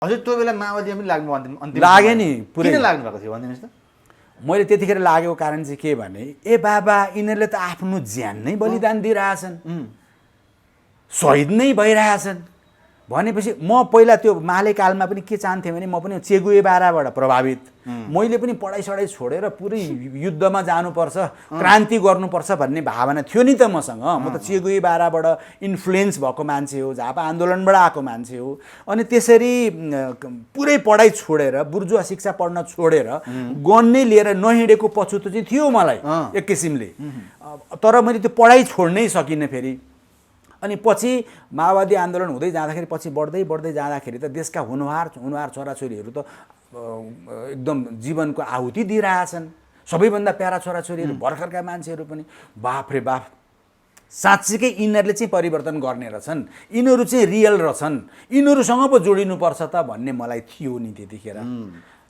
हजुर त्यो बेला माओवादीमा पनि लाग्नु अन्तिम लागे नि पुरै। किन लाग्नु भएको थियो भनिदिनुहोस् त। मैले त्यतिखेर लागेको कारण चाहिँ के भने ए बाबा यिनीहरूले त आफ्नो ज्यान नै बलिदान दिइरहेछन्, शहीद नै भइरहेछन् भनेपछि म पहिला त्यो मालेकालमा पनि के चाहन्थेँ भने म पनि चे गुएभाराबाट प्रभावित, मैले पनि पढाइ सढाइ छोडेर पुरै युद्धमा जानुपर्छ, क्रान्ति गर्नुपर्छ भन्ने भावना थियो नि त मसँग। म त चे गुएभाराबाट इन्फ्लुएन्स भएको मान्छे हो, झापा आन्दोलनबाट आएको मान्छे हो। अनि त्यसरी पुरै पढाइ छोडेर बुर्जुवा शिक्षा पढ्न छोडेर गन नै लिएर नहिँडेको पछुतो चाहिँ थियो मलाई एक किसिमले। तर मैले त्यो पढाइ छोड्नै सकिनँ फेरि। अनि पछि माओवादी आन्दोलन हुँदै जाँदाखेरि पछि बढ्दै बढ्दै जाँदाखेरि त देशका हुनुहार छोराछोरीहरू त एकदम जीवनको आहुति दिइरहेछन्। सबैभन्दा प्यारा छोराछोरीहरू भर्खरका मान्छेहरू पनि बाफ रे बाफ साँच्चीकै यिनीहरूले चाहिँ परिवर्तन गर्ने रहेछन्, यिनीहरू चाहिँ रियल रहेछन्, यिनीहरूसँग पो जोडिनुपर्छ त भन्ने मलाई थियो नि त्यतिखेर।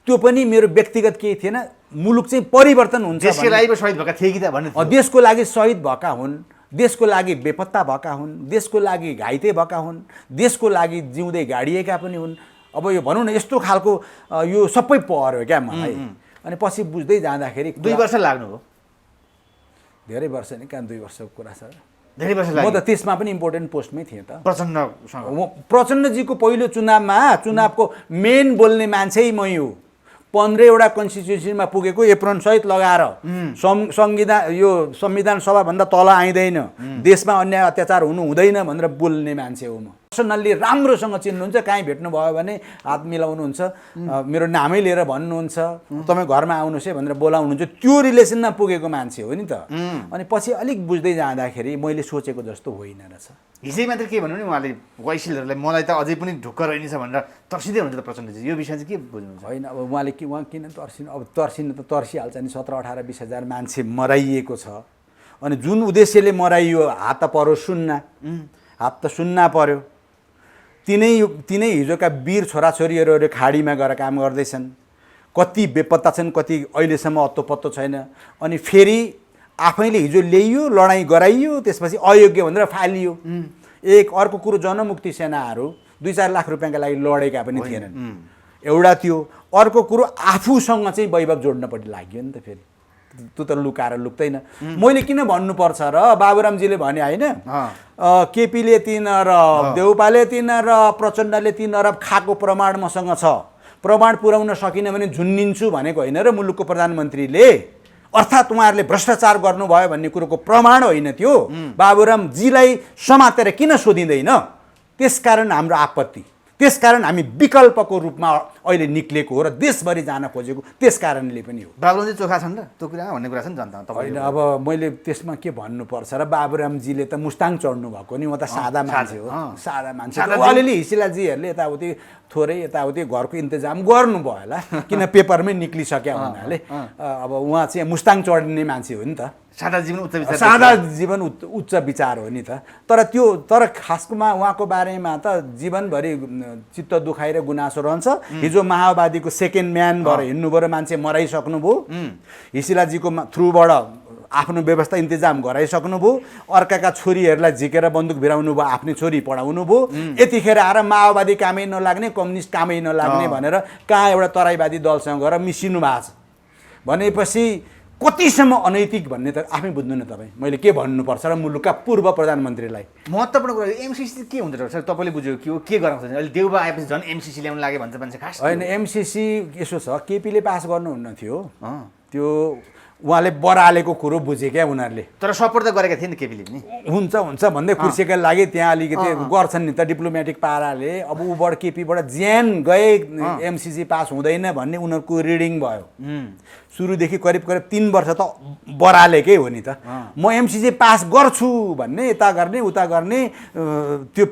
त्यो पनि मेरो व्यक्तिगत केही थिएन, मुलुक चाहिँ परिवर्तन हुन्छ, देशको लागि शहीद भएका थिए कि त भन्ने। देशको लागि शहीद भएका हुन्, देशको लागि बेपत्ता भएका हुन्, देशको लागि घाइते भएका हुन्, देशको लागि जिउँदै गाडिएका पनि हुन्। अब यो भनौँ न यस्तो खालको यो सबै पर्यो क्या मलाई। अनि पछि बुझ्दै जाँदाखेरि 2 वर्ष लाग्नु हो। धेरै वर्ष नि कहाँ 2 वर्षको कुरा छ, धेरै वर्ष म लाग्यो। त त्यसमा पनि इम्पोर्टेन्ट पोस्टमै थिएँ त। प्रचण्डसँग प्रचण्डजीको पहिलो चुनावको मेन बोल्ने मान्छे मै हो। 15वटा कन्स्टिट्युसनमा पुगेको एप्रोन सहित लगाएर संविधान सभाभन्दा तल आइँदैन, देशमा अन्याय अत्याचार हुनु हुँदैन भनेर बोल्ने मान्छे हो म। पर्सनल्ली राम्रोसँग चिन्नुहुन्छ, काहीँ भेट्नुभयो भने हात मिलाउनुहुन्छ, मेरो नामै लिएर भन्नुहुन्छ, तपाईँ घरमा आउनुहोस् है भनेर बोलाउनुहुन्छ, त्यो रिलेसनमा पुगेको मान्छे हो नि त। अनि पछि अलिक बुझ्दै जाँदाखेरि मैले सोचेको जस्तो होइन रहेछ। हिजै मात्र के भन्नु नि उहाँले वैशिलहरूलाई मलाई त अझै पनि ढुक्क रहेछ भनेर तर्सिँदै हुन्छ त प्रचण्डजी, यो विषय चाहिँ के बुझ्नुहुन्छ? होइन अब उहाँ किन तर्सिनु, अब तर्सिनु त तर्सिहाल्छ नि। 17-18-20 हजार मान्छे मराइएको छ। अनि जुन उद्देश्यले मराइयो हात त पर्यो सुन्ना, हात त सुन्ना पर्यो। तिनै हिजोका वीर छोराछोरीहरू खाडीमा गएर काम गर्दैछन्, कति बेपत्ता छन्, कति अहिलेसम्म अत्तो पत्तो छैन। अनि फेरि आफैले हिजो ल्याइयो, लडाइँ गराइयो, त्यसपछि अयोग्य भनेर फालियो। अर्को कुरो जनमुक्ति सेनाहरू 2-4 लाख रुपियाँका लागि लडेका पनि थिएनन्, एउटा त्यो। अर्को कुरो आफूसँग चाहिँ वैभव जोड्नपट्टि लाग्यो नि त फेरि, त्यो त लुकाएर लुक्दैन। मैले किन भन्नुपर्छ र, बाबुरामजीले भने होइन, केपीले 3 अरब, देउपाले 3 अरब, प्रचण्डले 3 अरब खाएको प्रमाण मसँग छ, प्रमाण पुर्याउन सकिन भने झुन्निन्छु भनेको होइन र मुलुकको प्रधानमन्त्रीले। अर्थात् उहाँहरूले भ्रष्टाचार गर्नुभयो भन्ने कुरोको प्रमाण होइन त्यो। बाबुरामजीलाई समातेर किन सोधिँदैन? त्यसकारण हाम्रो आपत्ति, त्यसकारण हामी विकल्पको रूपमा अहिले निक्लेको हो र देशभरि जान खोजेको त्यस कारणले पनि हो। बाबुरामजी चोखा छन् र त्यो कुरा भन्ने कुरा छ नि जनता होइन। अब मैले त्यसमा के भन्नुपर्छ र, बाबुरामजीले त मुस्ताङ चढ्नु भएको नि, म त सादा मान्छे हो, सादा मान्छे। अलिअलि हिसिलाजीहरूले यताउति थोरै यताउति घरको इन्तजाम गर्नुभयो होला, किन पेपरमै निक्लिसक्यो हुनाले। अब उहाँ चाहिँ मुस्ताङ चढ्ने मान्छे हो नि त, सादा जीवन उच्च विचार हो नि त। तर खासमा उहाँको बारेमा त जीवनभरि चित्त दुखाएर गुनासो रहन्छ। हिजो माओवादीको सेकेन्ड म्यान भएर हिँड्नुभयो र मान्छे मराइसक्नुभयो, हिसिलाजीको थ्रुबाट आफ्नो व्यवस्था इन्तजाम गराइसक्नुभयो, अर्काका छोरीहरूलाई झिकेर बन्दुक भिराउनु भयो, आफ्नै छोरी पढाउनु भयो। यतिखेर आएर माओवादी कामै नलाग्ने, कम्युनिस्ट कामै नलाग्ने भनेर कहाँ एउटा तराईवादी दलसँग गएर मिसिनु भएको छ भनेपछि कतिसम्म अनैतिक भन्ने त आफै बुझ्नु न तपाईँ। मैले के भन्नुपर्छ र मुलुकका पूर्व प्रधानमन्त्रीलाई। महत्त्वपूर्ण कुरा एमसिसी के हुन्छ सर, तपाईँले बुझ्यो के गराउँछ? अहिले देउबा आएपछि झन् एमसिसी ल्याउनु लाग्यो भन्छ मान्छे खास होइन। एमसिसी यसो छ, केपीले पास गर्नुहुन्न थियो, त्यो उहाँले बरालेको कुरो बुझे क्या उनीहरूले। तर सपोर्ट त गरेका थिए नि केपीले पनि, हुन्छ भन्दै कुर्सीका लागि त्यहाँ अलिकति गर्छन् नि त डिप्लोमेटिक पाराले। अब उबाट केपीबाट ज्यान गए एमसिसी पास हुँदैन भन्ने उनीहरूको रिडिङ भयो। सुरुदेखि करिब 3 वर्ष त बरालेकै हो नि त। म एमसिसी पास गर्छु भन्ने, यता गर्ने उता गर्ने, त्यो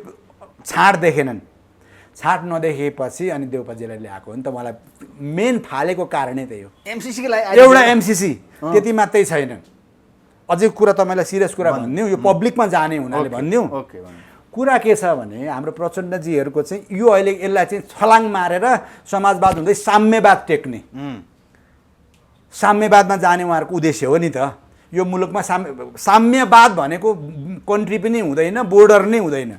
छाड देखेनन्। छाट नदेखेपछि अनि देउपाजीलाई ल्याएको हो नि त। मलाई मेन फालेको कारणै त्यही हो। एमसिसीको लागि एउटा एमसिसी त्यति मात्रै छैन। अझै कुरा तपाईँलाई सिरियस कुरा भनिदिउँ, यो पब्लिकमा जाने हुनाले भनिदिउँ। कुरा के छ भने हाम्रो प्रचण्डजीहरूको चाहिँ यो अहिले यसलाई चाहिँ छलाङ मारेर समाजवाद हुँदै साम्यवाद टेक्ने, साम्यवादमा जाने उहाँहरूको उद्देश्य हो नि त। यो मुलुकमा साम्यवाद भनेको कन्ट्री पनि हुँदैन, बोर्डर नै हुँदैन।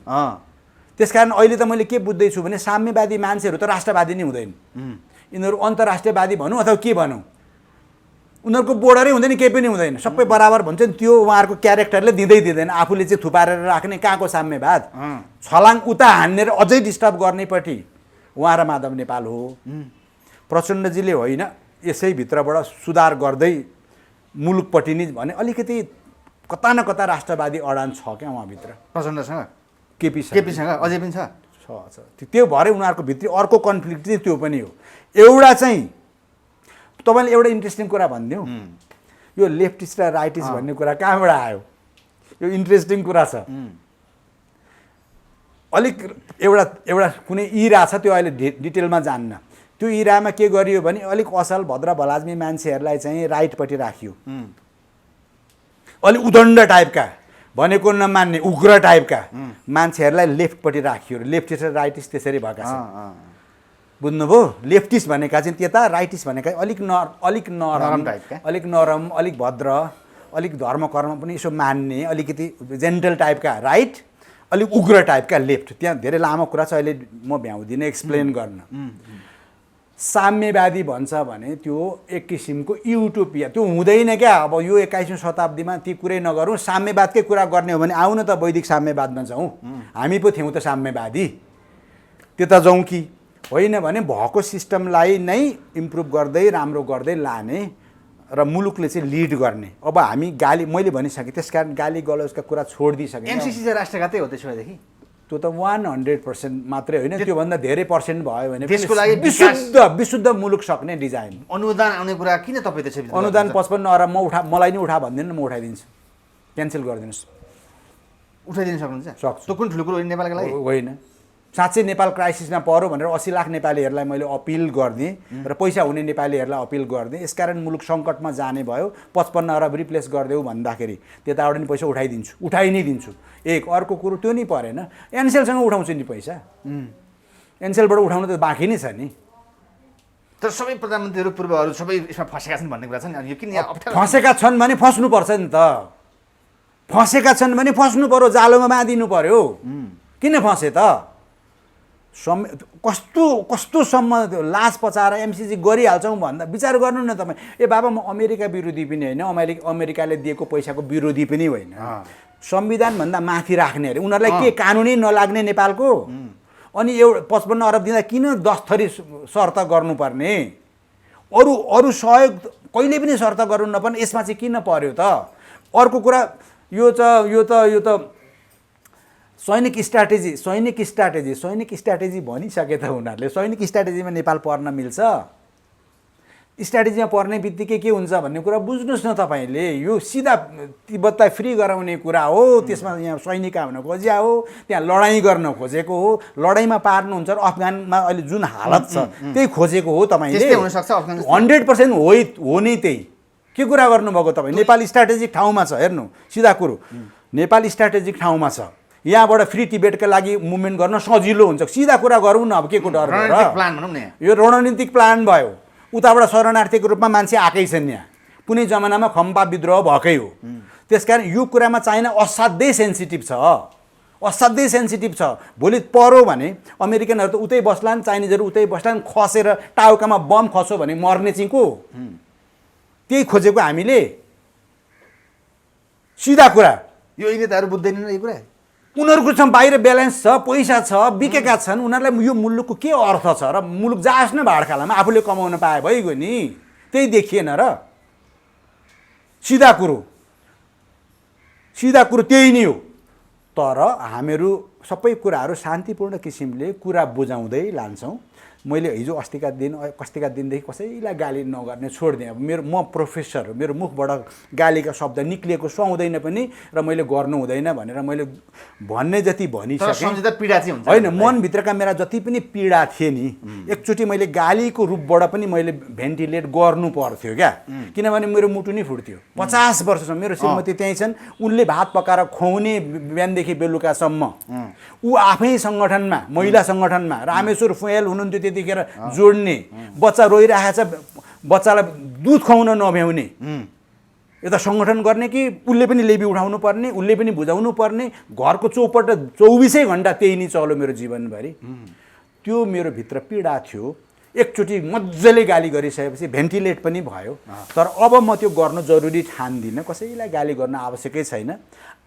त्यसकारण अहिले त मैले के बुझ्दैछु भने साम्यवादी मान्छेहरू त राष्ट्रवादी नै हुँदैन, यिनीहरू अन्तर्राष्ट्रियवादी भनौँ अथवा के भनौँ, उनीहरूको बोर्डरै हुँदैन, केही पनि हुँदैन, सबै बराबर भन्छ नि। त्यो उहाँहरूको क्यारेक्टरले दिँदैन, आफूले चाहिँ थुपारेर राख्ने कहाँको साम्यवाद, छलाङ उता हान्ने र अझै डिस्टर्ब गर्नेपट्टि उहाँ र माधव नेपाल हो। प्रचण्डजीले होइन यसैभित्रबाट सुधार गर्दै मुलुकपट्टि नै भने अलिकति कता न कता राष्ट्रवादी अडान छ क्या उहाँभित्र, प्रचण्डसँग केपीसँग अझै पनि छ। त्यो भएर उनीहरूको भित्री अर्को कन्फ्लिक्ट चाहिँ त्यो पनि हो। एउटा चाहिँ तपाईँले एउटा इन्ट्रेस्टिङ कुरा भनिदिउँ, यो लेफ्टिस्ट र राइटिस्ट भन्ने कुरा कहाँबाट आयो, यो इन्ट्रेस्टिङ कुरा छ। अलिक एउटा कुनै इरा छ, त्यो अहिले डिटेलमा जान्न। त्यो इरामा के गरियो भने अलिक असल भद्र भलाज्मी मान्छेहरूलाई चाहिँ राइटपट्टि राखियो, अलिक उदण्ड टाइपका भनेको नमान्ने उग्र टाइपका मान्छेहरूलाई लेफ्टपट्टि राखियो। लेफ्टिस्ट र राइटिस्ट त्यसरी भएका छन्, बुझ्नुभयो? लेफ्टिस्ट भनेका चाहिँ त्यता, राइटिस्ट भनेका अलिक नरम टाइपका, अलिक नरम, अलिक भद्र, अलिक धर्म कर्म पनि यसो मान्ने, अलिकति जेन्टल टाइपका राइट, अलिक उग्र टाइपका लेफ्ट। त्यहाँ धेरै लामो कुरा छ, अहिले म भ्याउँदिनँ एक्सप्लेन गर्न। साम्यवादी भन्छ भने त्यो एक किसिमको युटोपिया, त्यो हुँदैन क्या। अब यो 21औं शताब्दीमा ती कुरै नगरौँ, साम्यवादकै कुरा गर्ने हो भने आउन त वैदिक साम्यवादमा जाउँ, हामी पो थियौँ त साम्यवादी, त्यता जाउँ कि होइन भने भएको सिस्टमलाई नै इम्प्रुभ गर्दै राम्रो गर्दै लाने र मुलुकले चाहिँ लिड गर्ने। अब हामी गाली, मैले भनिसकेँ, त्यसकारण गाली गलौजका कुरा छोडिदिइसकेँ। एमसिसी चाहिँ राष्ट्रघातै हो त्यसोदेखि? त्यो त 100% मात्रै होइन, त्योभन्दा धेरै पर्सेन्ट भयो भने त्यसको लागि विशुद्ध मुलुक सक्ने डिजाइन। अनुदान आउने कुरा किन तपाईँ त्यसै अनुदान 55 अरब मलाई नै उठा भनिदिनु, म उठाइदिन्छु, क्यान्सल गरिदिनुहोस्। उठाइदिनु सक्नुहुन्छ? सक्छु। त्यो कुन ठुलो कुरो नेपालको लागि होइन, साँच्चै नेपाल क्राइसिसमा पर्यो भनेर 80 लाख नेपालीहरूलाई मैले अपिल गरिदिएँ र पैसा हुने नेपालीहरूलाई अपिल गरिदिएँ। यसकारण मुलुक सङ्कटमा जाने भयो, 55 अरब रिप्लेस गरिदेऊ भन्दाखेरि त्यताबाट नि पैसा उठाइदिन्छु, उठाइ नै दिन्छु। एक अर्को कुरो त्यो नि परेन, एनसेलसँग उठाउँछु नि पैसा, एनसेलबाट उठाउनु त बाँकी नै छ नि। तर सबै प्रधानमन्त्रीहरू पूर्वहरू सबै यसमा फँसेका छन् भन्ने कुरा छ नि। अनि यो किन यहाँ अप्ठ्यारो? फँसेका छन् भने फस्नुपर्छ नि त, फँसेका छन् भने फस्नु पर्यो, जालोमा बाँधिनु पर्यो। किन फँसे त? कस्तोसम्म लास पचाएर एमसिसी गरिहाल्छौँ भन्दा विचार गर्नु न तपाईँ। ए बाबा, म अमेरिका विरोधी पनि होइन, अमेरिकाले दिएको पैसाको विरोधी पनि होइन, संविधानभन्दा माथि राख्ने अरे उनीहरूलाई के कानुनै नलाग्ने नेपालको? अनि एउटा 55 अरब दिँदा किन 10 थरी शर्त गर्नुपर्ने? अरू सहयोग कहिले पनि शर्त गर्नु नपर्ने, यसमा चाहिँ किन पर्यो त? अर्को कुरा यो त सैनिक स्ट्राटेजी भनिसके त उनीहरूले। सैनिक स्ट्राटेजीमा नेपाल पर्न मिल्छ? स्ट्राटेजीमा पर्ने बित्तिकै के हुन्छ भन्ने कुरा बुझ्नुहोस् न तपाईँले। यो सिधा तिब्बतलाई फ्री गराउने कुरा हो, त्यसमा यहाँ सैनिक आउन खोजिया हो, त्यहाँ लडाइँ गर्न खोजेको हो, लडाइँमा पार्नुहुन्छ र अफगानमा अहिले जुन हालत छ त्यही खोजेको हो तपाईँले। 100% हो नै त्यही। के कुरा गर्नुभएको तपाईँ? नेपाल स्ट्राटेजिक ठाउँमा छ, हेर्नु सिधा कुरो, नेपाल स्ट्राटेजिक ठाउँमा छ, यहाँबाट फ्री टिबेटका लागि मुभमेन्ट गर्न सजिलो हुन्छ। सिधा कुरा गरौँ न, अब के को डर भयो? यो रणनीतिक प्लान भयो। उताबाट शरणार्थीको रूपमा मान्छे आएकै छन्, यहाँ कुनै जमानामा खम्पा विद्रोह भएकै हो। त्यसकारण यो कुरामा चाइना असाध्यै सेन्सिटिभ छ, असाध्यै सेन्सिटिभ छ। भोलि पर्यो भने अमेरिकनहरू त उतै बस्लान्, चाइनिजहरू उतै बस्लान्, खसेर टाउकामा बम खस्यो भने मर्ने चाहिँ को? त्यही खोजेको हामीले। सिधा कुरा, यो नेताहरू बुझ्दैनन् यो कुरा। उनीहरूको चाहिँ बाहिर ब्यालेन्स छ, पैसा छ, बिकेका छन्, उनीहरूलाई यो मुलुकको के अर्थ छ र? मुलुक जाओस् न भाडखालामा, आफूले कमाउन पाए भइगयो नि, त्यही देखिएन र? सिधा कुरो त्यही नै हो। तर हामीहरू सबै कुराहरू शान्तिपूर्ण किसिमले कुरा बुझाउँदै लान्छौँ। मैले हिजो अस्तिका दिनदेखि कसैलाई गाली नगर्ने छोडिदिएँ। अब म प्रोफेसर हो, मेरो मुखबाट गालीका शब्द निक्लिएको सुहाउँदैन पनि र मैले गर्नु हुँदैन भनेर मैले भन्ने जति भनिसकेँ होइन। मनभित्रका मेरा जति पनि पीडा थिए नि, एकचोटि मैले गालीको रूपबाट पनि मैले भेन्टिलेट गर्नु पर्थ्यो क्या, किनभने मेरो मुटु नै फुट्थ्यो। 50 वर्षसम्म मेरो श्रीमती त्यहीँ छन्, उनले भात पकाएर खुवाउने बिहानदेखि बेलुकासम्म। ऊ आफै सङ्गठनमा, महिला सङ्गठनमा रामेश्वर फुएल हुनुहुन्थ्यो त्यतिखेर जोड्ने, बच्चा रोइरहेको छ बच्चालाई दुध खुवाउन नभ्याउने, यता सङ्गठन गर्ने कि उसले पनि लेबी उठाउनु पर्ने, उसले पनि बुझाउनु पर्ने, घरको चौपट 24 घन्टा त्यही नै चल्यो मेरो जीवनभरि। त्यो मेरो भित्र पीडा थियो। एकचोटि मजाले गाली गरिसकेपछि भेन्टिलेट पनि भयो। तर अब म त्यो गर्नु जरुरी ठान्दिनँ, कसैलाई गाली गर्न आवश्यकै छैन।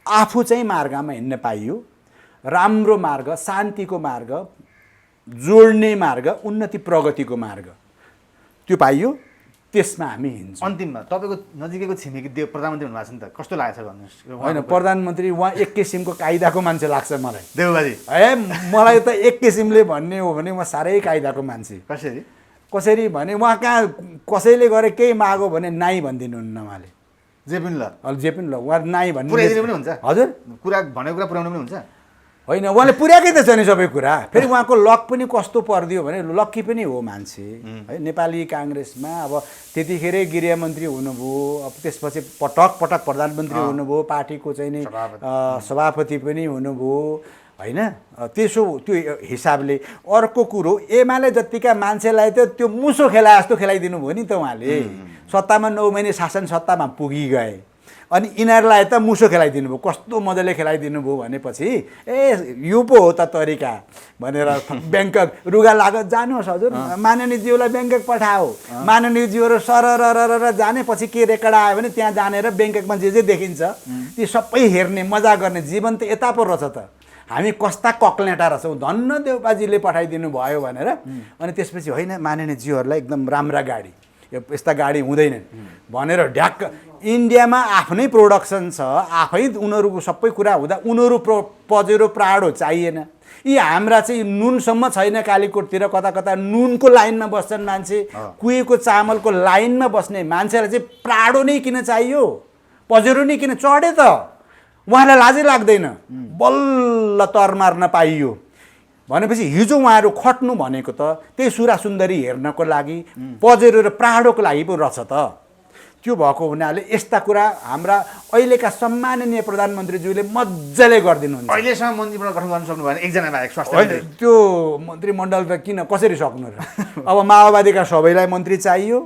आफू चाहिँ मार्गमा हिँड्न पाइयो, राम्रो मार्ग, शान्तिको मार्ग, जोड्ने मार्ग, उन्नति प्रगतिको मार्ग त्यो पाइयो, त्यसमा हामी हिँड्छौँ। अन्तिममा तपाईँको नजिकैको छिमेकी देव प्रधानमन्त्री हुनुभएको छ नि त, कस्तो लागेको छ भन्नुहोस्। होइन, प्रधानमन्त्री उहाँ एक किसिमको कायदाको मान्छे लाग्छ मलाई। देवबाजी मलाई त एक किसिमले भन्ने हो भने उहाँ साह्रै कायदाको मान्छे। कसरी भने उहाँ कहाँ कसैले गरे केही मागो भने नाइ भनिदिनुहुन्न उहाँले। जे पनि ल उहाँ नाइ भन्नु पुऱ्याइदिनु पनि हुन्छ। हजुर, कुरा भनेको कुरा पुऱ्याउनु पनि हुन्छ। होइन, उहाँले पुर्याएकै त छ नि सबै कुरा। फेरि उहाँको लक पनि कस्तो परिदियो भने लक्की पनि हो मान्छे है। नेपाली काङ्ग्रेसमा अब त्यतिखेरै गृहमन्त्री हुनुभयो, अब त्यसपछि पटक पटक प्रधानमन्त्री हुनुभयो, पार्टीको चाहिँ नि सभापति पनि हुनुभयो होइन। त्यसो त्यो हिसाबले अर्को कुरो, एमाले जत्तिका मान्छेलाई त त्यो मुसो खेलाए जस्तो खेलाइदिनु भयो नि त उहाँले। सत्तामा 9 महिने शासन सत्तामा पुगिगए, अनि यिनीहरूलाई त मुसो खेलाइदिनु भयो। कस्तो मजाले खेलाइदिनु भयो भनेपछि यो पो हो त तरिका भनेर ब्याङ्कक रुगा लागत जानुहोस् हजुर, माननीयज्यूलाई ब्याङ्कक पठाओ, माननीयज्यूहरू सरर जानेपछि के रेकर्ड आयो भने त्यहाँ जानेर ब्याङ्ककमा जे देखिन्छ ती सबै हेर्ने, मजा गर्ने। जीवन त यता पो रहेछ त, हामी कस्ता कक्लेटा रहेछौँ, धन्न देवबाजीले पठाइदिनु भयो भनेर। अनि त्यसपछि होइन, माननीयज्यूहरूलाई एकदम राम्रा गाडी, यस्ता गाडी हुँदैनन् भनेर ढ्याक्क। इन्डियामा आफ्नै प्रोडक्सन छ, आफै उनीहरूको सबै कुरा हुँदा उनीहरू पजेरो प्राडो चाहिएन। यी हाम्रा चाहिँ नुनसम्म छैन, कालीकोटतिर कता कता नुनको लाइनमा बस्छन् मान्छे, कुहेको चामलको लाइनमा बस्ने मान्छेलाई चाहिँ प्राडो नै किन चाहियो, पजेरो नै किन चढे त? उहाँलाई लाजै लाग्दैन। बल्ल तर मार्न पाइयो भनेपछि हिजो उहाँहरू खट्नु भनेको त त्यही सुरासुन्दरी हेर्नको लागि, पजेरो र प्राडोको लागि पो रहेछ त। त्यो भएको हुनाले यस्ता कुरा हाम्रा अहिलेका सम्माननीय प्रधानमन्त्रीज्यूले मजाले गरिदिनुहुन्छ। अहिलेसम्म मन्त्रीमण्डल गठन गर्न सक्नु भएन एकजना बाहेक, स्वास्थ्य मन्त्री। त्यो मन्त्रीमण्डल त किन कसरी सक्नु र? अब माओवादीका सबैलाई मन्त्री चाहियो।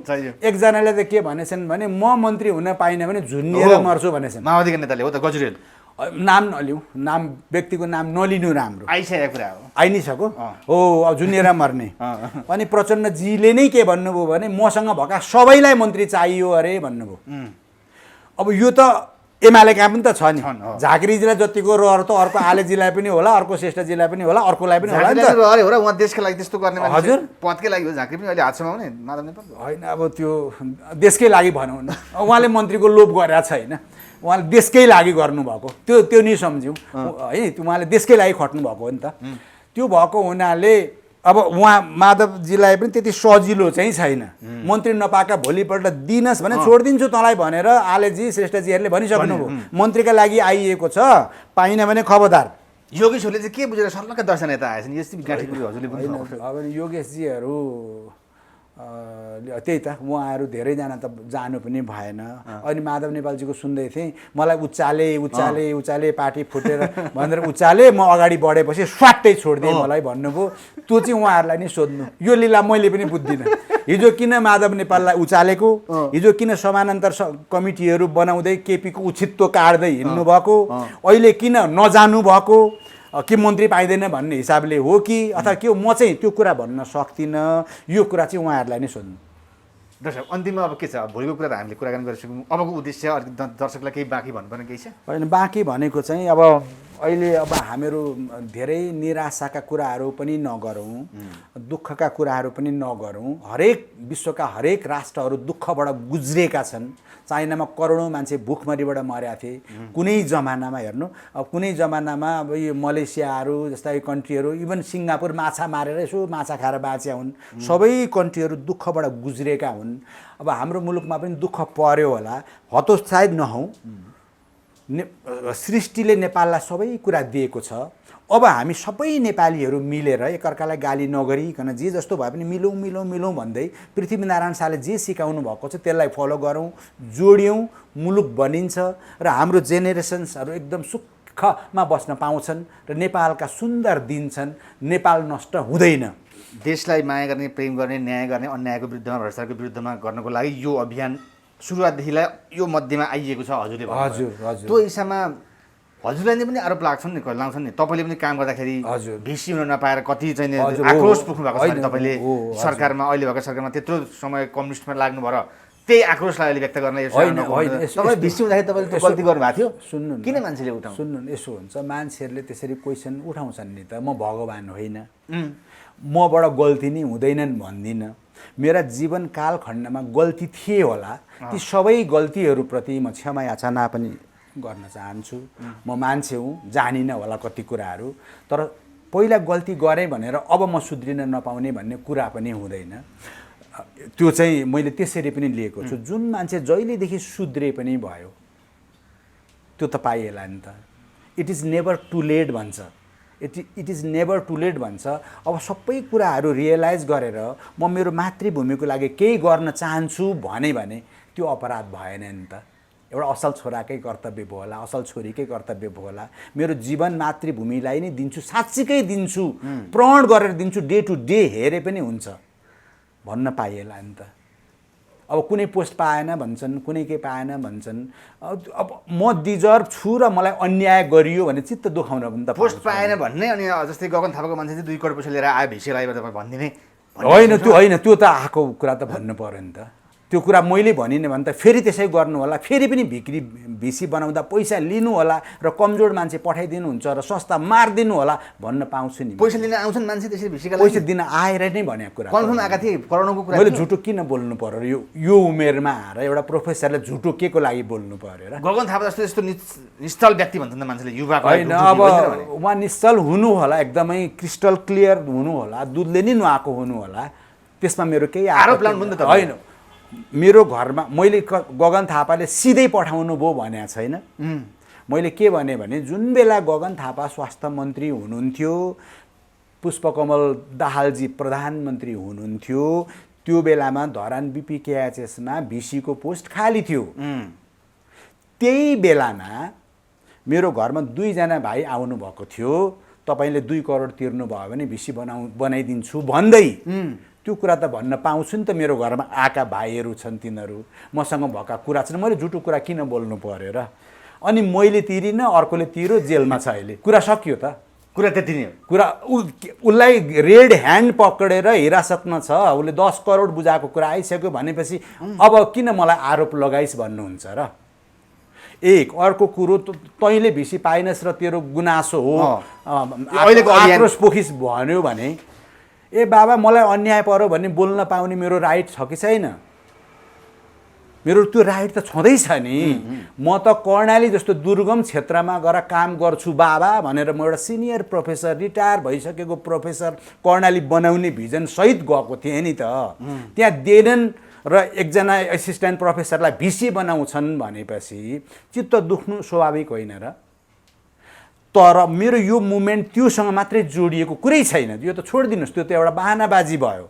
एकजनाले त के भनेछन् भने म मन्त्री हुन पाइनँ भने झुन्निएर मर्छु भनेछन्। माओवादीका नेताले हो त, गजुरेल। नाम नलिउँ, नाम व्यक्तिको नाम नलिनु राम्रो। आइसकेको कुरा हो, आइ नै सको हो, अब झुन्निएर मर्ने। अनि प्रचण्डजीले नै के भन्नुभयो भने मसँग भएका सबैलाई मन्त्री चाहियो अरे भन्नुभयो। अब यो त एमालेका पनि त छ नि, झाँक्रीजीलाई जतिको रहर त अर्को आलेजीलाई पनि होला, अर्को श्रेष्ठजीलाई पनि होला, अर्कोलाई पनि होला नि त। उहाँ देशको लागि त्यस्तो गर्ने मान्छे, हजुर पदकै लागि हो। झाँक्री पनि अहिले हातसम्म आउने माधव नेपाल होइन। अब त्यो देशकै लागि भनौँ न, उहाँले मन्त्रीको लोभ गरेका छैन, उहाँले देशकै लागि गर्नुभएको, त्यो नि सम्झ्यौँ है। उहाँले देशकै लागि खट्नु भएको हो नि त। त्यो भएको हुनाले अब उहाँ माधवजीलाई पनि त्यति सजिलो चाहिँ छैन। मन्त्री नपाएका भोलिपल्ट दिनुहोस् भने छोडिदिन्छु तँलाई भनेर आलेजी श्रेष्ठजीहरूले भनिसक्नुभयो। मन्त्रीका लागि आइएको छ, पाइन भने खबरदार। योगेशहरूले चाहिँ के बुझेर सल्लाहका दर्शन यता आएछन्? यस्तै गाठी कुरो हजुरले पनि अब योगेशजीहरू त्यही त, उहाँहरू धेरैजना त जानु पनि भएन। अनि माधव नेपालजीको सुन्दै थिएँ, मलाई उचाले पार्टी फुटेर भनेर उचाले, म अगाडि बढेपछि स्वाट्टै छोडिदिएँ मलाई भन्नुभयो। त्यो चाहिँ उहाँहरूलाई नै सोध्नु, यो लीला मैले पनि बुझ्दिनँ। हिजो किन माधव नेपाललाई उचालेको, हिजो किन समानान्तर कमिटीहरू बनाउँदै केपीको उछित्तो काट्दै हिँड्नु भएको, अहिले किन नजानु भएको, के मन्त्री पाइँदैन भन्ने हिसाबले हो कि अथवा के हो, म चाहिँ त्यो कुरा भन्न सक्दिनँ। यो कुरा चाहिँ उहाँहरूलाई नै सोध्नु। दर्शक अन्तिममा अब के छ, भोलिको कुरा त हामीले कुराकानी गरिसक्यौँ, अबको उद्देश्य अलिक दर्शकलाई केही बाँकी भन्नुपर्ने केही छ? होइन, बाँकी भनेको चाहिँ अब अहिले अब हामीहरू धेरै निराशाका कुराहरू पनि नगरौँ, दुःखका कुराहरू पनि नगरौँ। हरेक विश्वका हरेक राष्ट्रहरू दुःखबाट गुज्रेका छन्। चाइनामा करोडौँ मान्छे भुखमरीबाट मरेका थिए कुनै जमानामा। हेर्नु, अब कुनै जमानामा अब यो मलेसियाहरू जस्ता कन्ट्रीहरू, इभन सिङ्गापुर माछा मारेर यसो माछा खाएर बाँच्या हुन्। सबै कन्ट्रीहरू दुःखबाट गुज्रेका हुन्। अब हाम्रो मुलुकमा पनि दुःख पर्यो होला, हतोत्साहित नहौँ। सृष्टिले नेपाललाई सबै कुरा दिएको छ। अब हामी सबै नेपालीहरू मिलेर एकअर्कालाई गाली नगरिकन जे जस्तो भए पनि मिलौँ भन्दै पृथ्वीनारायण शाहले जे सिकाउनु भएको छ त्यसलाई फलो गरौँ, जोड्यौँ, मुलुक बनिन्छ र हाम्रो जेनेरेसन्सहरू एकदम सुखमा बस्न पाउँछन् र नेपालका सुन्दर दिन छन्। नेपाल नष्ट हुँदैन। देशलाई माया गर्ने, प्रेम गर्ने, न्याय गर्ने, अन्यायको विरुद्धमा, भ्रष्टाचारको विरुद्धमा गर्नको लागि यो अभियान सुरुवातदेखिलाई यो मध्येमा आइएको छ हजुरले हजुर, भन्नुभयो। हजुर। त्यो हिसाबमा हजुरलाई नै पनि आरोप लाग्छन् नि लाउँछन् नि तपाईँले पनि काम गर्दाखेरि हजुर। भिसी हुन नपाएर कति चाहिँ नि हजुर, आक्रोश हो, पुग्नु भएको छ होइन, नि तपाईँले हो, हजुर। सरकारमा अहिले भएको सरकारमा त्यत्रो समय कम्युनिस्टमा लाग्नु भएर त्यही आक्रोशलाई अहिले व्यक्त गर्न तपाईँ भिसी हुँदाखेरि तपाईँले त्यो गल्ती गर्नुभएको थियो सुन्नु न, किन मान्छेले उठाउनु सुन्नु न, यसो हुन्छ मान्छेहरूले त्यसरी क्वेसन उठाउँछन् नि त। म भगवान होइन, मबाट गल्ती नै हुँदैनन् भन्दिनँ। मेरा जीवन कालखण्डमा गल्ती थिए होला, ती सबै गल्तीहरूप्रति म क्षमा याचना पनि गर्न चाहन्छु। म मान्छे हुँ, जानिनँ होला कति कुराहरू, तर पहिला गल्ती गरेँ भनेर अब म सुध्रिन नपाउने भन्ने कुरा पनि हुँदैन। त्यो चाहिँ मैले त्यसरी पनि लिएको छु। जुन मान्छे जहिलेदेखि सुध्रे पनि भयो त्यो त पाइएला नि त। It is never too late भन्छ, it is never too late भन्छ। अब सबै कुराहरू रियलाइज गरेर म मेरो मातृभूमिको लागि केही गर्न चाहन्छु भने त्यो अपराध भएन नि त। एउटा असल छोराकै कर्तव्य भयो होला, असल छोरीकै कर्तव्य भयो होला। मेरो जीवन मातृभूमिलाई नै दिन्छु, साँच्चीकै दिन्छु, प्रण गरेर दिन्छु, डे टु डे हेरे पनि हुन्छ भन्न पाइएला नि त। अब कुनै पोस्ट पाएन भन्छन्, कुनै केही पाएन भन्छन्। अब म डिजर्भ छु र मलाई अन्याय गरियो भने चित्त दुखाउन पनि त पोस्ट पाएन भन्ने अनि जस्तै गगन थापाको मान्छे चाहिँ 2 करोड पैसा लिएर आयो भिसी लगाएर तपाईँ भनिदिने होइन, त्यो होइन, त्यो त आएको कुरा त भन्नु पर्यो नि त। त्यो कुरा मैले भनिनँ भने त फेरि त्यसै गर्नु होला, फेरि पनि भिसी बनाउँदा पैसा लिनु होला र कमजोर मान्छे पठाइदिनुहुन्छ र सस्ता मारिदिनु होला भन्न पाउँछु नि। पैसा लिन आउँछन् मान्छे त्यसरी भिसीका पैसा दिन आएर नै भनेको कुरा कन्फर्म आएका थिए करोडौँको कुरा मैले झुटो किन बोल्नु पर्यो? यो उमेरमा आएर एउटा प्रोफेसरले झुटो के को लागि बोल्नु पर्यो र? गगन थापा जस्तो यस्तो निश्चल व्यक्ति भन्छन् त मान्छेले युवाको होइन, अब उहाँ निश्चल हुनु होला, एकदमै क्रिस्टल क्लियर हुनु होला, दुधले नि नुहाएको हुनु होला, त्यसमा मेरो केही आरोप लाग्नु पनि त होइन। मेरो घरमा मैले गगन थापाले सिधै पठाउनु भयो भने छैन। मैले के भने जुन बेला गगन थापा स्वास्थ्य मन्त्री हुनुहुन्थ्यो, पुष्पकमल दाहालजी प्रधानमन्त्री हुनुहुन्थ्यो, त्यो बेलामा धरान बिपिकेएचएसमा भिसीको पोस्ट खाली थियो। त्यही बेलामा मेरो घरमा 2 जना भाइ आउनुभएको थियो, तपाईँले 2 करोड तिर्नुभयो भने भिसी बनाइदिन्छु भन्दै। त्यो कुरा त भन्न पाउँछु नि त। मेरो घरमा आएका भाइहरू छन्, तिनीहरू मसँग भएका कुरा छन्, मैले झुटो कुरा किन बोल्नु पर्यो र? अनि मैले तिरिनँ, अर्कोले तिरो, जेलमा छ अहिले, कुरा सकियो त। कुरा त्यति नै हो। कुरा उसलाई रेड ह्यान्ड पक्रेर हिरासतमा छ, उसले 10 करोड बुझाएको कुरा आइसक्यो भनेपछि अब किन मलाई आरोप लगाइस् भन्नुहुन्छ र? एक अर्को कुरो, तैँले भिसी पाइनस् र तेरो गुनासो हो, अहिलेको आक्रोश पोखिस भन्यो भने ए बाबा मलाई अन्याय पर्यो भन्ने बोल्न पाउने मेरो राइट छ कि छैन? मेरो त्यो राइट त छँदैछ नि। म त कर्णाली जस्तो दुर्गम क्षेत्रमा गएर काम गर्छु बाबा भनेर म एउटा सिनियर प्रोफेसर, रिटायर भइसकेको प्रोफेसर कर्णाली बनाउने भिजन सहित गएको थिएँ नि त। त्यहाँ देनन् र एकजना एसिस्टेन्ट प्रोफेसरलाई भिसी बनाउँछन् भनेपछि चित्त दुख्नु स्वाभाविक होइन र? तर मेरो यो मुभमेन्ट त्योसँग मात्रै जोडिएको कुरै छैन। यो त छोडिदिनुहोस्, त्यो त एउटा बाहनाबाजी भयो।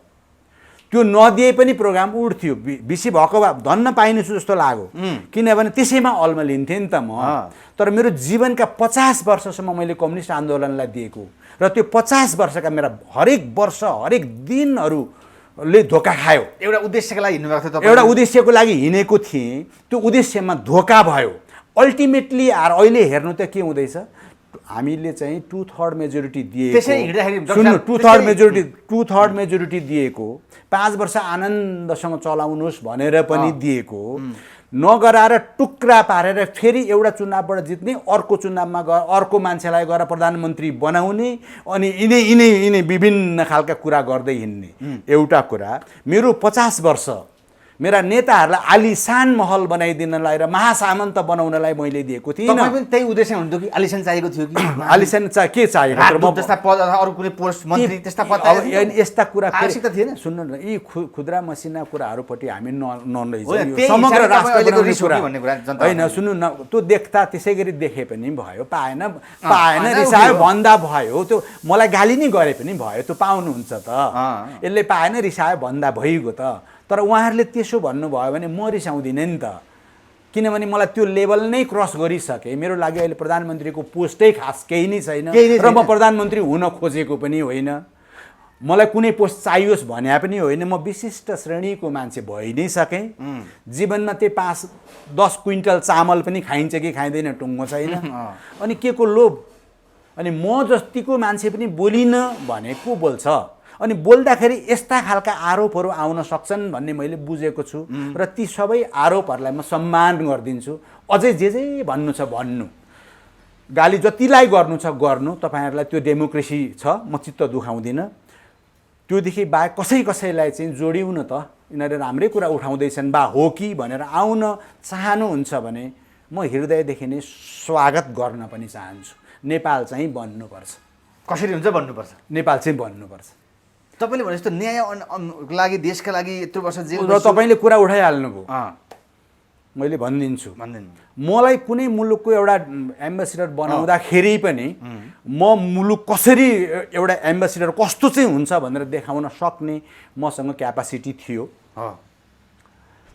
त्यो नदिए पनि प्रोग्राम उड्थ्यो। भिसी भएको भए धन्न पाइनेछु जस्तो लाग्यो, किनभने त्यसैमा अल्मलिन्थेँ नि त म। तर मेरो जीवनका 50 वर्षसम्म मैले कम्युनिस्ट आन्दोलनलाई दिएको र त्यो 50 वर्षका मेरा हरेक वर्ष हरेक दिनहरूले धोका खायो। एउटा उद्देश्यको लागि हिँड्नुभएको थियो तपाईँ? एउटा उद्देश्यको लागि हिँडेको थिएँ, त्यो उद्देश्यमा धोका भयो। अल्टिमेटली अहिले हेर्नु त के हुँदैछ, हामीले चाहिँ 2/3 मेजोरिटी दिएको, सुन्नु, 2/3 मेजोरिटी दिएको, 5 वर्ष आनन्दसँग चलाउनुहोस् भनेर पनि दिएको, नगराएर टुक्रा पारेर फेरि एउटा चुनावबाट जित्ने, अर्को चुनावमा गएर अर्को मान्छेलाई गएर प्रधानमन्त्री बनाउने, अनि यिनै विभिन्न खालका कुरा गर्दै हिँड्ने। एउटा कुरा, मेरो 50 वर्ष मेरा नेताहरूलाई आलिशान महल बनाइदिनलाई र महासामन्त बनाउनलाई मैले दिएको थिइनँ। तपाईँ पनि त्यही उद्देश्य हुन्थ्यो कि आलिशान चाहिएको थियो कि? आलिशान के चाहिएको? जस्ता पद अथवा अरू कुनै पोस्ट मन्त्री त्यस्ता पद यस्ता कुरा आवश्यकता थिएन। सुन्नु न, यी खुद्रा मसिना कुराहरूपट्टि हामी समग्र समग्र राष्ट्र होइन। सुन्नु न, त्यो देख्दा त्यसै गरी देखे पनि भयो, पाएन रिसायो भन्दा भयो, त्यो मलाई गाली नै गरे पनि भयो, त्यो पाउनुहुन्छ त। यसले पाएन रिसायो भन्दा भइगयो त। तर उहाँहरूले त्यसो भन्नुभयो भने म रिसाउँदिनँ नि त, किनभने मलाई त्यो लेभल नै क्रस गरिसकेँ। मेरो लागि अहिले प्रधानमन्त्रीको पोस्टै खास केही नै छैन र म प्रधानमन्त्री हुन खोजेको पनि होइन। मलाई कुनै पोस्ट चाहियोस् भने पनि होइन, म विशिष्ट श्रेणीको मान्छे भइ नै सकेँ। जीवनमा त्यही 5-10 क्विन्टल चामल पनि खाइन्छ कि खाइँदैन टुङ्गो छैन। अनि के को लोभ? अनि म जतिको मान्छे पनि बोलिनँ भनेको बोल्छ। अनि बोल्दाखेरि यस्ता खालका आरोपहरू आउन सक्छन् भन्ने मैले बुझेको छु र ती सबै आरोपहरूलाई म सम्मान गरिदिन्छु। अझै जे भन्नु छ भन्नु, गाली जतिलाई गर्नु छ गर्नु, तपाईँहरूलाई त्यो डेमोक्रेसी छ, म चित्त दुखाउँदिनँ। त्योदेखि बाहेक कसैलाई चाहिँ जोडिउँ न त, यिनीहरूले राम्रै कुरा उठाउँदैछन् बा हो कि भनेर आउन चाहनुहुन्छ भने म हृदयदेखि नै स्वागत गर्न पनि चाहन्छु। नेपाल चाहिँ बन्नुपर्छ। कसरी हुन्छ भन्नुपर्छ, नेपाल चाहिँ बन्नुपर्छ। तपाईँले भने जस्तो न्याय लागि, देशका लागि यत्रो वर्ष जेल र तपाईँले कुरा उठाइहाल्नुभयो। मैले भनिदिन्छु, मलाई कुनै मुलुकको एउटा एम्बेसिडर बनाउँदाखेरि पनि म मुलुक कसरी एउटा एम्बेसिडर कस्तो चाहिँ हुन्छ भनेर देखाउन सक्ने मसँग क्यापासिटी थियो।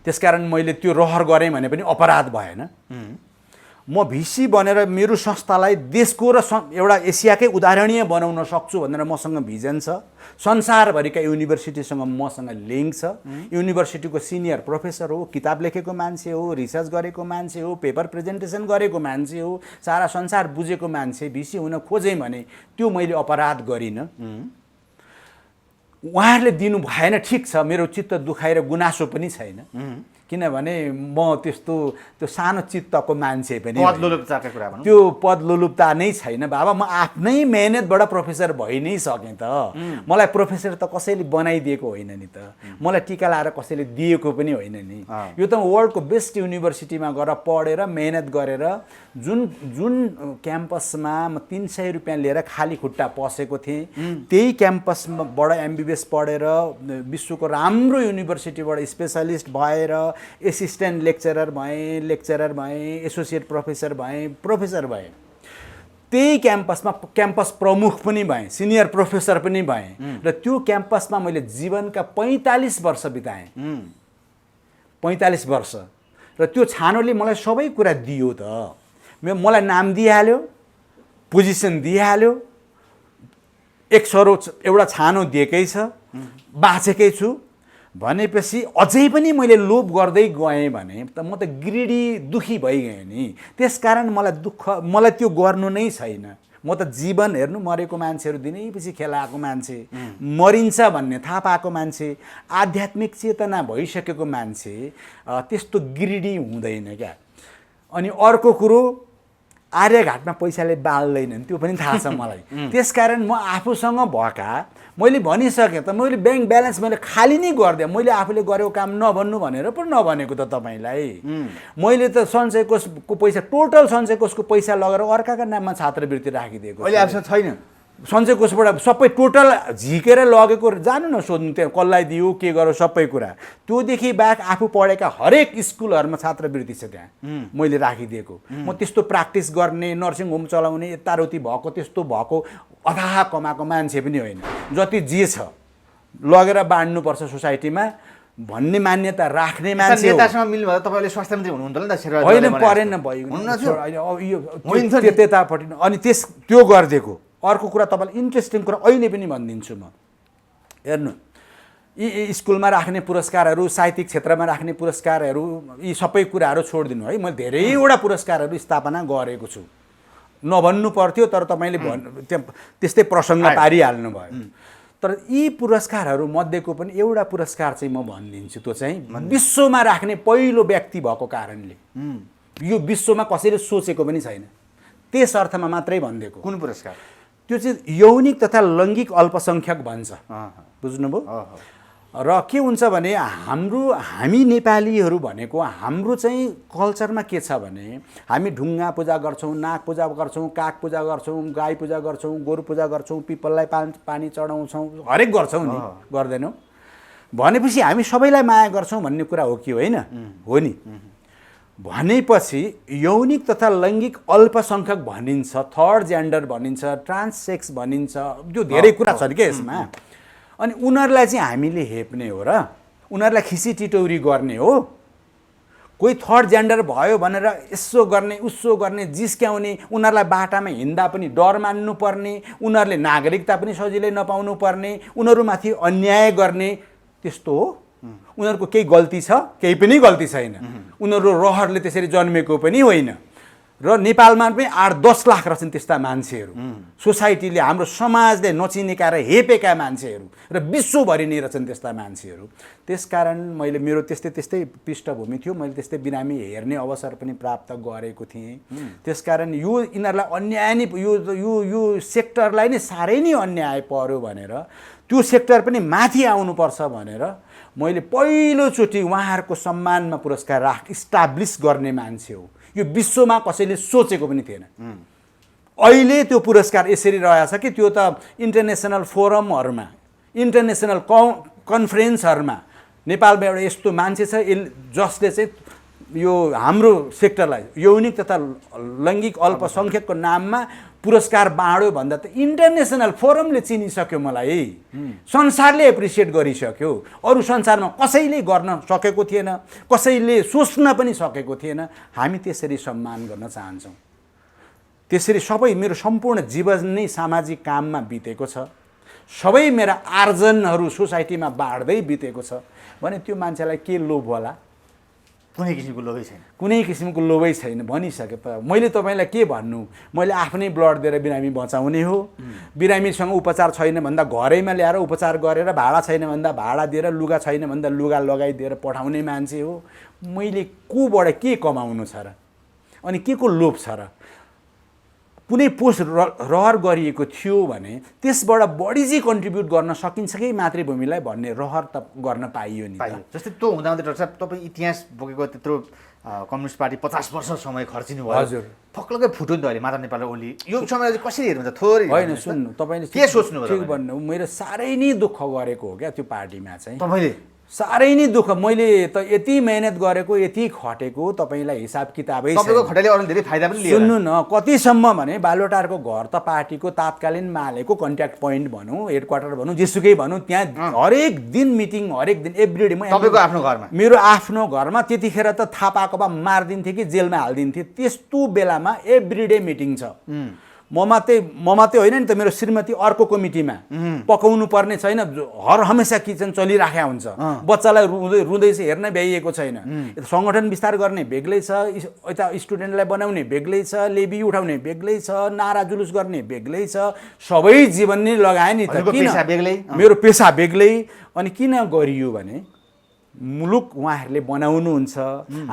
त्यसकारण मैले त्यो रहर गरेँ भने पनि अपराध भएन। म भिसी बनेर मेरो संस्थालाई देशको र एउटा एसियाकै उदाहरणीय बनाउन सक्छु भनेर मसँग भिजन छ। संसारभरिका युनिभर्सिटीसँग मसँग लिङ्क छ। युनिभर्सिटीको सिनियर प्रोफेसर हो, किताब लेखेको मान्छे हो, रिसर्च गरेको मान्छे हो, पेपर प्रेजेन्टेसन गरेको मान्छे हो, सारा संसार बुझेको मान्छे भिसी हुन खोजेँ भने त्यो मैले अपराध गरिनँ। उहाँहरूले दिनु भएन, ठिक छ, मेरो चित्त दुखाएर गुनासो पनि छैन। किनभने म त्यो सानो चित्तको मान्छे पनि, त्यो पदलोलुपता नै छैन बाबा। म आफ्नै मेहनतबाट प्रोफेसर भइ नै सकेँ त। मलाई प्रोफेसर त कसैले बनाइदिएको होइन नि त, मलाई टिका लाएर कसैले दिएको पनि होइन नि। यो त वर्ल्डको बेस्ट युनिभर्सिटीमा गएर पढेर मेहनत गरेर जुन क्याम्पसमा म 300 रुपियाँ लिएर खाली खुट्टा पसेको थिएँ, त्यही क्याम्पसबाट MBBS पढेर विश्वको राम्रो युनिभर्सिटीबाट स्पेसलिस्ट भएर एसिस्टेन्ट लेक्चरर भएँ, एसोसिएट प्रोफेसर भएँ, प्रोफेसर भएँ। त्यही क्याम्पसमा क्याम्पस प्रमुख पनि भएँ, सिनियर प्रोफेसर पनि भएँ। र त्यो क्याम्पसमा मैले जीवनका 45 वर्ष बिताएँ। 45 वर्ष। र त्यो छानोले मलाई सबै कुरा दियो त। मलाई नाम दिइहाल्यो, पोजिसन दिइहाल्यो, 1 सरो एउटा छानो दिएकै छ, बाँचेकै छु भनेपछि अझै पनि मैले लोभ गर्दै गएँ भने त म त ग्रिडी दुखी भइगएँ नि। त्यसकारण मलाई त्यो गर्नु नै छैन। म त जीवन हेर्नु, मरेको मान्छेहरू दिनैपछि खेलाएको मान्छे, मरिन्छ भन्ने थाहा पाएको मान्छे, आध्यात्मिक चेतना भइसकेको मान्छे त्यस्तो ग्रिडी हुँदैन क्या। अनि अर्को कुरो, आर्यघाटमा पैसाले बाल्दैनन्, त्यो पनि थाहा छ मलाई। त्यसकारण म आफूसँग भएका, मैले भनिसकेँ त, मैले ब्याङ्क ब्यालेन्स मैले खाली नै गरिदिएँ। मैले आफूले गरेको काम नभन्नु भनेर पो नभनेको त तपाईँलाई। मैले त सञ्चय कोषको पैसा, टोटल सञ्चय कोषको पैसा लगेर अर्काका नाममा छात्रवृत्ति राखिदिएको। अहिले आफूसँग छैन सञ्चय कोषबाट सबै टोटल झिकेर लगेको, जानु न सोध्नु त्यहाँ कसलाई दियो के गर्यो सबै कुरा। त्योदेखि बाहेक आफू पढेका हरेक स्कुलहरूमा छात्रवृत्ति छ त्यहाँ मैले राखिदिएको। म त्यस्तो प्र्याक्टिस गर्ने, नर्सिङ होम चलाउने, यताउति भएको त्यस्तो भएको अथाह कमाएको मान्छे पनि होइन। जति जे छ लगेर बाँड्नुपर्छ सोसाइटीमा भन्ने मान्यता राख्ने मान्छे हो। नेतासँग मिल्नु भयो, तपाईँले स्वास्थ्य मन्त्री हुनुहुन्थ्यो नि त, होइन परेन भयो त्यतापट्टि। अनि त्यो गरिदिएको। अर्को कुरा तपाईँलाई इन्ट्रेस्टिङ कुरा अहिले पनि भनिदिन्छु म। हेर्नु, यी स्कुलमा राख्ने पुरस्कारहरू, साहित्यिक क्षेत्रमा राख्ने पुरस्कारहरू, यी सबै कुराहरू छोडिदिनु है। मैले धेरैवटा पुरस्कारहरू स्थापना गरेको छु। नभन्नु पर्थ्यो तर तपाईँले त्यस्तै प्रसङ्ग पारिहाल्नु भयो। तर यी पुरस्कारहरू मध्येको पनि एउटा पुरस्कार चाहिँ म भनिदिन्छु। त्यो चाहिँ विश्वमा राख्ने पहिलो व्यक्ति भएको कारणले, यो विश्वमा कसैले सोचेको पनि छैन, त्यस अर्थमा मात्रै भनिदिएको। कुन पुरस्कार? त्यो चाहिँ यौनिक तथा लैङ्गिक अल्पसङ्ख्यक भन्छ। बुझ्नुभयो? र के हुन्छ भने हामी नेपालीहरू भनेको हाम्रो चाहिँ कल्चरमा के छ भने हामी ढुङ्गा पूजा गर्छौँ, नाग पूजा गर्छौँ, काग पूजा गर्छौँ, गाई पूजा गर्छौँ, गोरु पूजा गर्छौँ, पिपललाई पानी चढाउँछौँ, हरेक गर्छौँ नि, गर्दैनौँ भनेपछि हामी सबैलाई माया गर्छौँ भन्ने कुरा हो कि होइन? हो नि। भनेपछि यौनिक तथा लैङ्गिक अल्पसङ्ख्यक भनिन्छ, थर्ड जेन्डर भनिन्छ, ट्रान्ससेक्स भनिन्छ, त्यो धेरै कुरा छ क्या यसमा। अनि उनीहरूलाई चाहिँ हामीले हेप्ने हो र उनीहरूलाई खिसी टिटौरी गर्ने हो। कोही थर्ड जेन्डर भयो भनेर यसो गर्ने उसो गर्ने जिस्क्याउने, उनीहरूलाई बाटामा हिँड्दा पनि डर मान्नुपर्ने, उनीहरूले नागरिकता पनि सजिलै नपाउनु पर्ने, उनीहरूमाथि अन्याय गर्ने, त्यस्तो हो? उनीहरूको केही गल्ती छ? केही पनि गल्ती छैन। उनीहरू रहरले त्यसरी जन्मेको पनि होइन। र नेपालमा पनि 8-10 लाख रहेछन् त्यस्ता मान्छेहरू। सोसाइटीले, हाम्रो समाजले नचिनेका र हेपेका मान्छेहरू र विश्वभरि नै रहेछन् त्यस्ता मान्छेहरू। त्यसकारण मैले मेरो त्यस्तै पृष्ठभूमि थियो, मैले त्यस्तै बिरामी हेर्ने अवसर पनि प्राप्त गरेको थिएँ। त्यसकारण यो यिनीहरूलाई अन्याय नै यो सेक्टरलाई नै साह्रै नै अन्याय पर्यो भनेर, त्यो सेक्टर पनि माथि आउनुपर्छ भनेर मैले पहिलोचोटि उहाँहरूको सम्मानमा पुरस्कार इस्टाब्लिस गर्ने मान्छे हो। यो विश्वमा कसैले सोचेको पनि थिएन। अहिले त्यो पुरस्कार यसरी रहेछ कि त्यो त इन्टरनेसनल फोरमहरूमा, इन्टरनेसनल कन्फरेन्सहरूमा नेपालमा एउटा यस्तो मान्छे छ जसले चाहिँ यो हाम्रो सेक्टरलाई यौनिक तथा लैङ्गिक अल्पसङ्ख्यकको नाममा पुरस्कार बाँड्यो भन्दा त इन्टरनेसनल फोरमले चिनिसक्यो मलाई, संसारले एप्रिसिएट गरिसक्यो। अरू संसारमा कसैले गर्न सकेको थिएन, कसैले सोच्न पनि सकेको थिएन। हामी त्यसरी सम्मान गर्न चाहन्छौँ। त्यसरी सबै मेरो सम्पूर्ण जीवन नै सामाजिक काममा बितेको छ, सबै मेरा आर्जनहरू सोसाइटीमा बाँड्दै बितेको छ भने त्यो मान्छेलाई के लोभ होला? कुनै किसिमको लोभै छैन, कुनै किसिमको लोभै छैन भनिसके। मैले तपाईँलाई के भन्नु, मैले आफ्नै ब्लड दिएर बिरामी बचाउने हो। बिरामीसँग उपचार छैन भन्दा घरैमा ल्याएर उपचार गरेर, भाडा छैन भन्दा भाडा दिएर, लुगा छैन भन्दा लुगा लगाइदिएर पठाउने मान्छे हो। मैले कोबाट के कमाउनु छ र? अनि के को लोभ छ र? कुनै पोस्ट रहर गरिएको थियो भने त्यसबाट बढी चाहिँ कन्ट्रिब्युट गर्न सकिन्छ कि मातृभूमिलाई भन्ने रहर त गर्न पाइयो नि। जस्तै त्यो हुँदाहुँदै डाक्टर साहब तपाईँ इतिहास बोकेको त्यत्रो कम्युनिस्ट पार्टी 50 वर्ष समय खर्चिनु भयो। हजुर, फक्लकै फुट्यो नि त अहिले मात्र नेपाललाई ओली। यो समय कसरी हेर्नुहुन्छ? थोरै होइन, सुन्नु, तपाईँले के सोच्नु भयो? ठिक भन्नु, मेरो साह्रै नै दुःख गरेको हो क्या त्यो पार्टीमा चाहिँ। तपाईँले साह्रै नै दुःख, मैले त यति मेहनत गरेको, यति खटेको, तपाईँलाई हिसाब किताबै तपाईँको खटाइले अरू धेरै फाइदा पनि लियो। सुन्नु न, कतिसम्म भने बालोटारको घर त पार्टीको तात्कालीन मालेको कन्ट्याक्ट पोइन्ट भनौँ, हेडक्वार्टर भनौँ, जेसुकै भनौँ, त्यहाँ हरेक दिन मिटिङ, हरेक दिन एभ्रिडे। तपाईँको आफ्नो घरमा? मेरो आफ्नो घरमा। त्यतिखेर त थाहा पाएको भए मारिदिन्थेँ कि जेलमा हालिदिन्थेँ। त्यस्तो बेलामा एभ्रिडे मिटिङ छ। म मात्रै होइन नि त, मेरो श्रीमती अर्को कमिटीमा पकाउनु पर्ने छैन, हर हमेसा किचन चलिराखेको हुन्छ। बच्चालाई रुँदैछ हेर्न भ्याइएको छैन। सङ्गठन विस्तार गर्ने बेग्लै छ, यता स्टुडेन्टलाई बनाउने बेग्लै छ, लेबी उठाउने बेग्लै छ, नारा जुलुस गर्ने बेग्लै छ। सबै जीवन नै लगाए नि त। किन? मेरो पेसा बेग्लै। अनि किन गरियो भने मुलुक उहाँहरूले बनाउनुहुन्छ,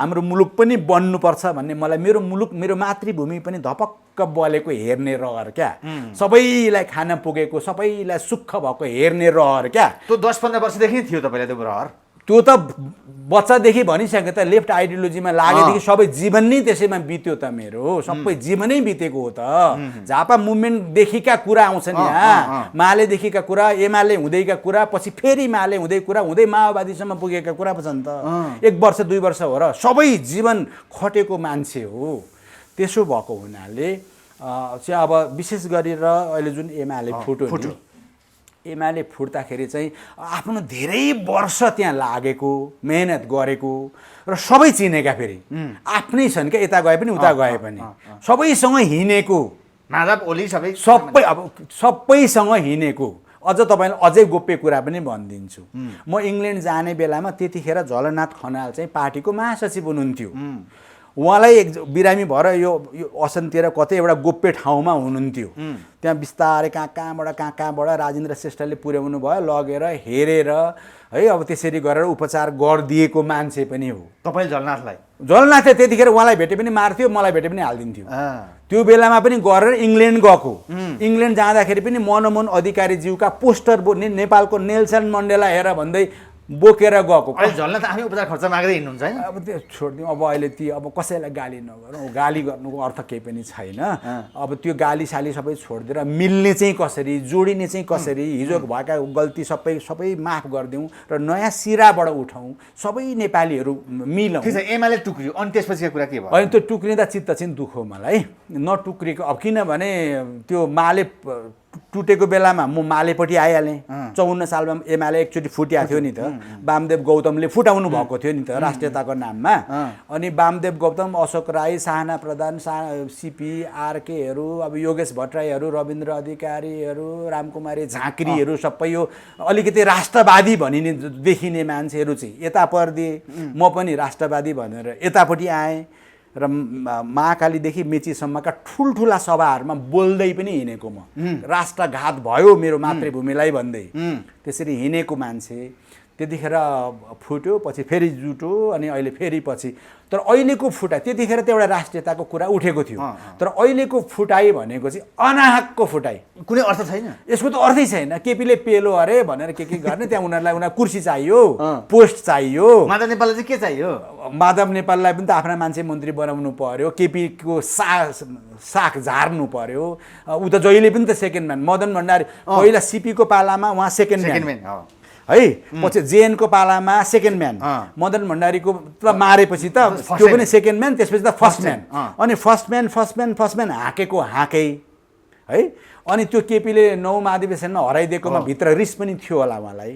हाम्रो मुलुक पनि बन्नुपर्छ भन्ने मलाई, मेरो मुलुक, मेरो मातृभूमि पनि धपक्क बलेको हेर्ने रहर क्या। सबैलाई खान पुगेको, सबैलाई सुख भएको हेर्ने रहर क्या। त्यो 10-15 वर्षदेखि थियो तपाईँलाई त्यो रहर? त्यो त बच्चादेखि भनिसके त, लेफ्ट आइडियोलोजीमा लागेदेखि सबै जीवन नै त्यसैमा बित्यो त। मेरो सबै जीवनै बितेको हो त। झापा मुभमेन्टदेखिका कुरा आउँछन् यहाँ, मालेदेखिका कुरा, एमाले हुँदैका कुरा, पछि फेरि माले हुँदै कुरा, हुँदै माओवादीसम्म पुगेका कुरा पो छन् त। 1 वर्ष 2 वर्ष हो र सबै जीवन खटेको मान्छे हो। त्यसो भएको हुनाले चाहिँ अब विशेष गरेर अहिले जुन एमाले फुट्यो, एमाले फुट्दाखेरि चाहिँ आफ्नो धेरै वर्ष त्यहाँ लागेको, मेहनत गरेको र सबै चिनेका, फेरि आफ्नै छन् क्या, यता गए पनि उता गए पनि सबैसँग हिँडेको, माधव ओली सबै अब सबैसँग हिँडेको। अझ तपाईँलाई अझै गोप्य कुरा पनि भनिदिन्छु। म इङ्ल्यान्ड जाने बेलामा त्यतिखेर झलनाथ खनाल चाहिँ पार्टीको महासचिव हुनुहुन्थ्यो। उहाँलाई बिरामी भएर यो असनतिर कतै एउटा गोप्य ठाउँमा हुनुहुन्थ्यो। त्यहाँ बिस्तारै कहाँबाट राजेन्द्र श्रेष्ठले पुर्याउनु भयो, लगेर हेरेर है, अब त्यसरी गरेर उपचार गरिदिएको मान्छे पनि हो। तपाईँले झलनाथले त्यतिखेर उहाँलाई भेटे पनि मार्थ्यो, मलाई भेटे पनि हालिदिन्थ्यो। त्यो बेलामा पनि गरेर इङ्ल्यान्ड गएको। इङ्ल्यान्ड जाँदाखेरि पनि मनमोहन अधिकारीज्यूका पोस्टर नेपालको नेल्सन मण्डेला हेर भन्दै बोकेर गएको। झलनाथ आफै उपचार खर्च माग्दै हिँड्नुहुन्छ हैन? अब त्यो छोडिदिउँ। अब अहिले अब कसैलाई गाली नगरौँ, गाली गर्नुको अर्थ केही पनि छैन। अब त्यो गाली साली सबै छोडिदिएर मिल्ने चाहिँ कसरी, जोडिने चाहिँ कसरी, हिजो भएका गल्ती सबै माफ गरिदिउँ र नयाँ सिराबाट उठाउँ, सबै नेपालीहरू मिलौँ। ठिक छ, एमाले टुक्रियो, अनि त्यसपछिको कुरा के भयो? अनि त्यो टुक्रिँदा चित्त चाहिँ दुख्यो मलाई, नटुक्रिएको। अब किनभने त्यो माले टुटेको बेलामा म मालेपट्टि आइहालेँ। 54 सालमा एमाले एकचोटि फुटिएको थियो नि त। वामदेव गौतमले फुटाउनु भएको थियो नि त राष्ट्रियताको नाममा। अनि वामदेव गौतम, अशोक राई, साहना प्रधान, सिपी आरकेहरू, अब योगेश भट्टराईहरू, रविन्द्र अधिकारीहरू, रामकुमारी झाँक्रीहरू सबै यो अलिकति राष्ट्रवादी भनिने देखिने मान्छेहरू चाहिँ यता परिदिए। म पनि राष्ट्रवादी भनेर यतापट्टि आएँ र महाकालीदेखि मेचीसम्मका ठुल्ठुला सभाहरूमा बोल्दै पनि हिँडेको म। राष्ट्रघात भयो मेरो मातृभूमिलाई भन्दै त्यसरी हिँडेको मान्छे। त्यतिखेर फुट्यो, पछि फेरि जुट्यो, अनि अहिले फेरि पछि। तर अहिलेको फुटाइ, त्यतिखेर त एउटा राष्ट्रियताको कुरा उठेको थियो, तर अहिलेको फुटाइ भनेको चाहिँ अनाहकको फुटाइ। कुनै अर्थ छैन यसको, त अर्थै छैन। केपीले पेलो अरे भनेर के गर्ने, त्यहाँ उनीहरूलाई कुर्सी चाहियो, पोस्ट चाहियो। माधव नेपाललाई चाहिँ के चाहियो? माधव नेपाललाई पनि त आफ्ना मान्छे मन्त्री बनाउनु पर्यो, केपीको साख झार्नु पर्यो। ऊ त जहिले पनि त सेकेन्ड म्यान। मदन भण्डारी पहिला सिपीको पालामा उहाँ सेकेन्ड म्यान है, पछि जेएनको पालामा सेकेन्ड म्यान। मदन भण्डारीको मारेपछि त त्यो पनि सेकेन्ड म्यान, त्यसपछि त फर्स्ट म्यान। अनि फर्स्ट म्यान हाँकेको हाँकै है। अनि त्यो केपीले 9 महाधिवेशनमा हराइदिएकोमा भित्र रिस पनि थियो होला उहाँलाई।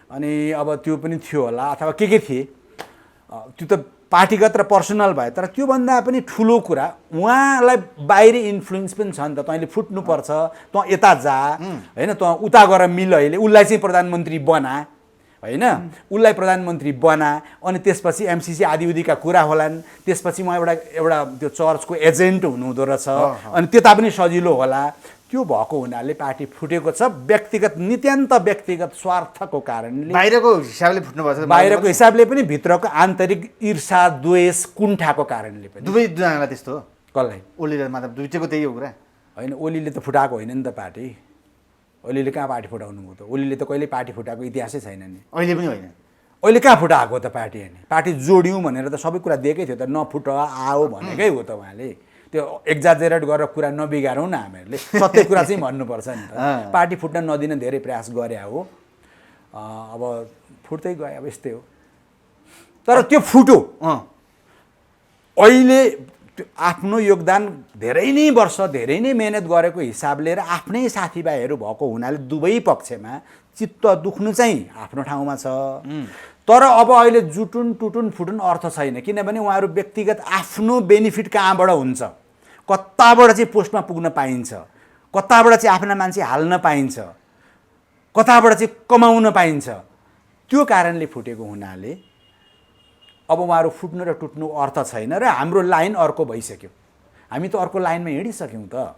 अनि अब त्यो पनि थियो होला, अथवा के थिए, त्यो त पार्टीगत र पर्सनल भयो। तर त्योभन्दा पनि ठुलो कुरा उहाँलाई बाहिरी इन्फ्लुएन्स पनि छ नि त। तैँले फुट्नुपर्छ, तँ यता जा होइन, तँ उता गएर मिल, अहिले उसलाई चाहिँ प्रधानमन्त्री बना होइन, उसलाई प्रधानमन्त्री बना। अनि त्यसपछि एमसिसी आदि उदिका कुरा होलान्। त्यसपछि उहाँ एउटा त्यो चर्चको एजेन्ट हुनुहुँदो रहेछ, अनि त्यता पनि सजिलो होला। त्यो भएको हुनाले पार्टी फुटेको छ, व्यक्तिगत नितान्त व्यक्तिगत स्वार्थको कारणले। बाहिरको हिसाबले फुट्नुपर्छ, बाहिरको हिसाबले पनि भित्रको आन्तरिक ईर्षा द्वेष कुण्ठाको कारणले पनि। दुवैजनालाई त्यस्तो हो। कसलाई? ओली र माधव दुईटैको त्यही हो कुरा होइन। ओलीले त फुटाएको होइन नि त पार्टी। ओलीले कहाँ पार्टी फुटाउनु भयो त? ओलीले त कहिले पार्टी फुटाएको इतिहासै छैन नि। अहिले पनि होइन। अहिले कहाँ फुटाएको त पार्टी? होइन, पार्टी जोड्यौँ भनेर त सबै कुरा दिएकै थियो त। नफुट आओ भनेकै हो त उहाँले। त्यो एक्जाजेरेट गरेर कुरा नबिगारौँ न हामीहरूले, सत्य कुरा चाहिँ भन्नुपर्छ नि त। पार्टी फुट्न नदिन धेरै प्रयास गरे हो, अब फुट्दै गयो, अब यस्तै हो। तर त्यो फुट्यो। अहिले आफ्नो योगदान धेरै नै वर्ष, धेरै नै मेहनत गरेको हिसाबले र आफ्नै साथीभाइहरू भएको हुनाले दुवै पक्षमा चित्त दुख्नु चाहिँ आफ्नो ठाउँमा छ। तर अब अहिले जुटुन टुटुन फुटुन अर्थ छैन, किनभने उहाँहरू व्यक्तिगत आफ्नो बेनिफिट कहाँबाट हुन्छ, कताबाट चाहिँ पोस्टमा पुग्न पाइन्छ, कताबाट चाहिँ आफ्ना मान्छे हाल्न पाइन्छ, कताबाट चाहिँ कमाउन पाइन्छ, त्यो कारणले फुटेको हुनाले अब उहाँहरू फुट्नु र टुट्नु अर्थ छैन। र हाम्रो लाइन अर्को भइसक्यो, हामी त अर्को लाइनमा हिँडिसक्यौँ त।